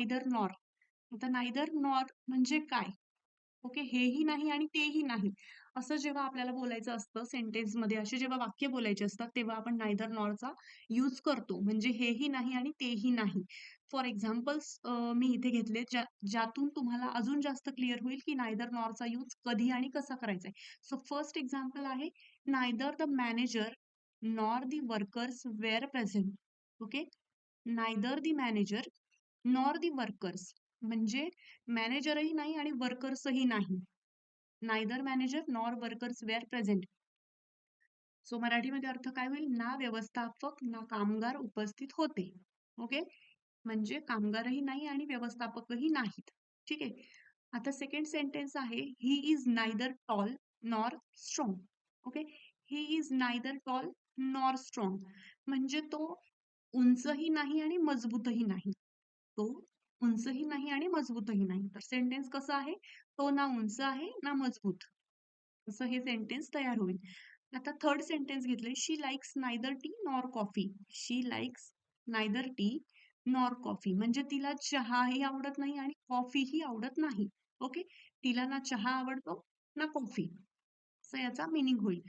Neither nor. आता neither nor म्हणजे काय? ओके. हेही नाही आणि तेही नाही. असं जेव्हा आपल्याला बोलायचं असतं सेंटेन्समध्ये असे जेव्हा वाक्य बोलायचे असतात, तेव्हा आपण नायदर नॉरचा यूज करतो. म्हणजे हेही नाही आणि तेही नाही. फॉर एक्झाम्पल्स मी इथे घेतले ज्यातून तुम्हाला अजून जास्त क्लिअर होईल, की नायदर नॉरचा यूज कधी आणि कसा करायचा आहे. सो फर्स्ट एक्झाम्पल आहे neither the manager nor the workers were present. Okay. Neither the manager nor the workers म्हणजे मॅनेजरही नाही आणि वर्कर्सही नाही. Neither manager nor workers were present. So मराठीमध्ये अर्थ काय होईल? ना व्यवस्थापक ना कामगार उपस्थित होते. ओके. म्हणजे कामगारही नाही आणि व्यवस्थापकही नाहीत. ठीक आहे. आता सेकंड सेंटेन्स आहे he is neither tall nor strong. Okay. He is neither tall nor strong म्हणजे तो उंचही नाही आणि मजबूतही नाही. तो उंचही नाही आणि मजबूतही नाही. तर सेंटेन्स कसं आहे? तो ना उंच आहे ना मजबूत. असं हे सेंटेन्स तयार होईल. आता थर्ड सेंटेन्स घेतले she likes neither tea nor coffee. She likes neither tea nor coffee म्हणजे तिला चहाही आवडत नाही आणि कॉफीही आवडत नाही. ओके. तिला ना चहा आवडतो ना कॉफी. असं याचा मिनिंग होईल.